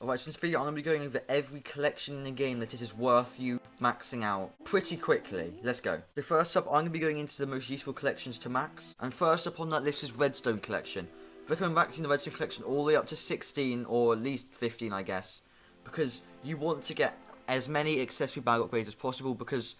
Alright, so in this video I'm going to be going over every collection in the game that it is worth you maxing out pretty quickly. Let's go. So first up, I'm going to be going into the most useful collections to max. And first up on that list is Redstone Collection. I recommend maxing the Redstone Collection all the way up to 16 or at least 15 I guess. Because you want to get as many accessory bag upgrades as possible, because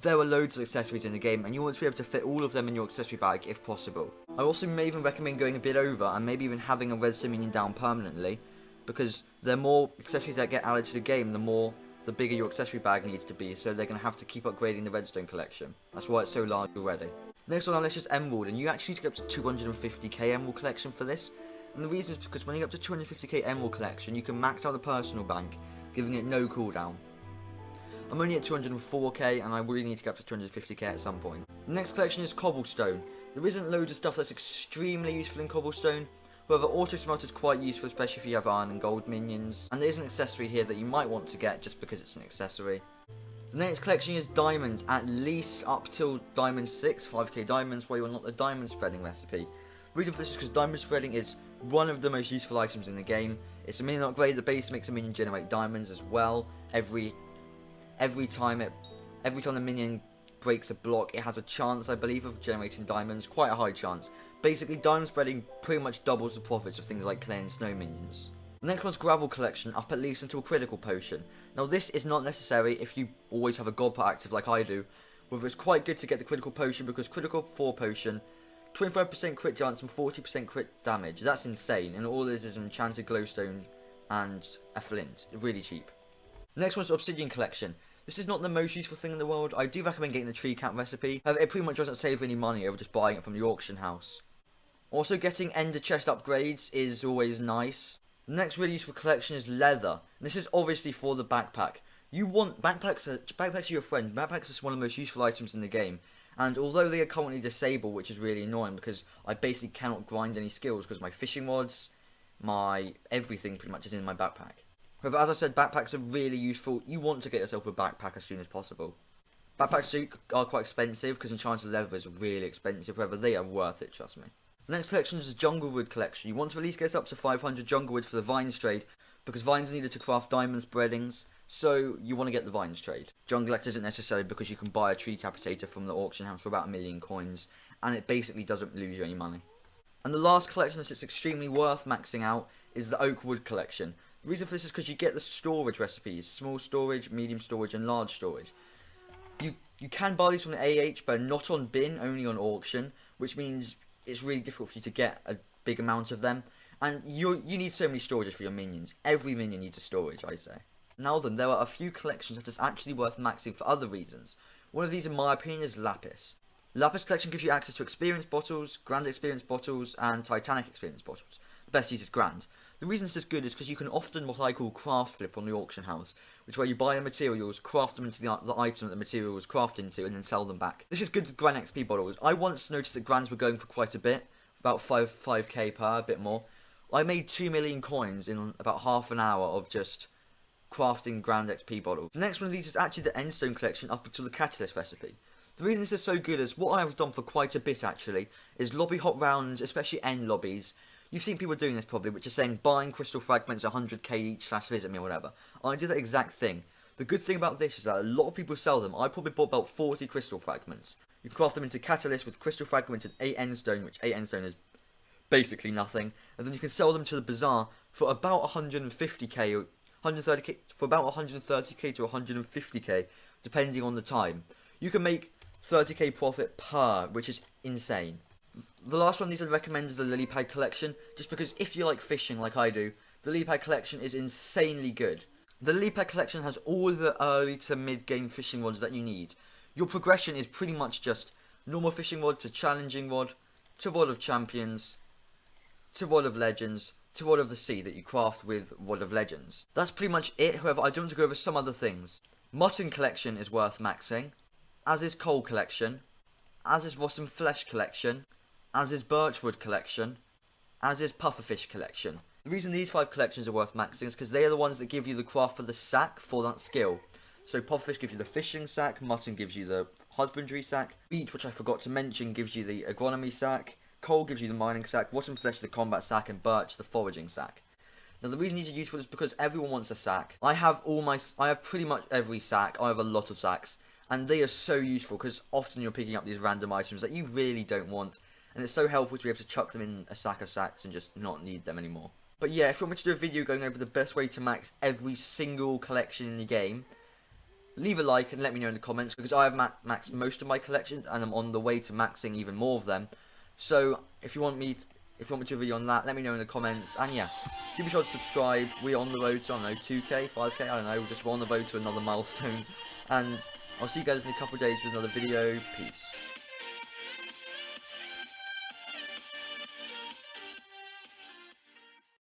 there are loads of accessories in the game and you want to be able to fit all of them in your accessory bag if possible. I also may even recommend going a bit over and maybe even having a redstone minion down permanently, because the more accessories that get added to the game, the bigger your accessory bag needs to be, so they're going to have to keep upgrading the redstone collection. That's why it's so large already. Next on our list is Emerald, and you actually need to get up to 250k Emerald collection for this. And the reason is because when you get up to 250k Emerald collection, you can max out the personal bank, giving it no cooldown. I'm only at 204k and I really need to get up to 250k at some point. The next collection is Cobblestone. There isn't loads of stuff that's extremely useful in Cobblestone. However, Auto Smelt is quite useful, especially if you have iron and gold minions. And there is an accessory here that you might want to get just because it's an accessory. The next collection is Diamonds, at least up till Diamond 6, 5k diamonds, where you unlock the Diamond Spreading recipe. The reason for this is because Diamond Spreading is one of the most useful items in the game. It's a minion upgrade. The base makes a minion generate diamonds as well. Every time the minion breaks a block, it has a chance, I believe, of generating diamonds. Quite a high chance. Basically, diamond spreading pretty much doubles the profits of things like clay and snow minions. The next one's Gravel Collection, up at least until Critical Potion. Now this is not necessary if you always have a God Pot active like I do. However, it's quite good to get the Critical Potion because Critical 4 Potion, 25% crit chance and 40% crit damage. That's insane, and all this is an enchanted glowstone and a flint. Really cheap. The next one's Obsidian Collection. This is not the most useful thing in the world. I do recommend getting the tree cap recipe. However, it pretty much doesn't save any money over just buying it from the auction house. Also, getting ender chest upgrades is always nice. The next really useful collection is Leather. And this is obviously for the backpack. You want backpacks are your friend. Backpacks are one of the most useful items in the game. And although they are currently disabled, which is really annoying because I basically cannot grind any skills because my fishing rods, my everything pretty much is in my backpack. However, as I said, backpacks are really useful. You want to get yourself a backpack as soon as possible. Backpacks are quite expensive because enchanted leather is really expensive. However, they are worth it, trust me. The next collection is the Junglewood Collection. You want to at least get up to 500 Junglewood for the Vines trade, because vines are needed to craft diamond spreadings, so you want to get the Vines trade. Junglex isn't necessary because you can buy a tree capitator from the auction house for about 1 million coins, and it basically doesn't lose you any money. And the last collection that's extremely worth maxing out is the Oakwood Collection. The reason for this is because you get the storage recipes: small storage, medium storage, and large storage. You can buy these from the AH, but not on bin, only on auction, which means it's really difficult for you to get a big amount of them. And you need so many storages for your minions. Every minion needs a storage, I'd say. Now then, there are a few collections that is actually worth maxing for other reasons. One of these, in my opinion, is Lapis. Lapis Collection gives you access to experience bottles, Grand experience bottles, and Titanic experience bottles. The best use is Grand. The reason this is good is because you can often what I call craft flip on the auction house, which is where you buy the materials, craft them into the item that the material was crafted into, and then sell them back. This is good with Grand XP bottles. I once noticed that Grands were going for quite a bit, about 5k per, a bit more. I made 2 million coins in about half an hour of just crafting Grand XP bottles. The next one of these is actually the Endstone Collection up until the Catalyst recipe. The reason this is so good is what I have done for quite a bit actually is lobby hop rounds, especially end lobbies. You've seen people doing this probably, which is saying buying crystal fragments 100k each / visit me or whatever. I do that exact thing. The good thing about this is that a lot of people sell them. I probably bought about 40 crystal fragments. You can craft them into catalyst with crystal fragments and 8 endstone, which 8 endstone is basically nothing. And then you can sell them to the bazaar for about 150k or 130k, for about 130k to 150k, depending on the time. You can make 30k profit per, which is insane. The last one of these I'd recommend is the Lily Pad Collection, just because if you like fishing like I do, the Lily Pad Collection is insanely good. The Lily Pad Collection has all the early to mid game fishing rods that you need. Your progression is pretty much just normal fishing rod to challenging rod, to rod of champions, to rod of legends, to rod of the sea that you craft with rod of legends. That's pretty much it. However, I do want to go over some other things. Mutton Collection is worth maxing, as is Coal Collection, as is Rotten Flesh Collection, as is Birchwood Collection, as is Pufferfish Collection. The reason these 5 collections are worth maxing is because they are the ones that give you the craft for the sack for that skill. So Pufferfish gives you the fishing sack, Mutton gives you the husbandry sack, Wheat, which I forgot to mention, gives you the agronomy sack, Coal gives you the mining sack, Rotten Flesh the combat sack, and Birch the foraging sack. Now the reason these are useful is because everyone wants a sack. I have pretty much every sack. I have a lot of sacks, and they are so useful because often you're picking up these random items that you really don't want, and it's so helpful to be able to chuck them in a sack of sacks and just not need them anymore. But yeah, if you want me to do a video going over the best way to max every single collection in the game, leave a like and let me know in the comments, because I have maxed most of my collection and I'm on the way to maxing even more of them. So if you want me to do a video on that, let me know in the comments. And yeah, do be sure to subscribe. We're on the road to, I don't know, 2k, 5k, I don't know, just we're on the road to another milestone. And I'll see you guys in a couple of days with another video. Peace.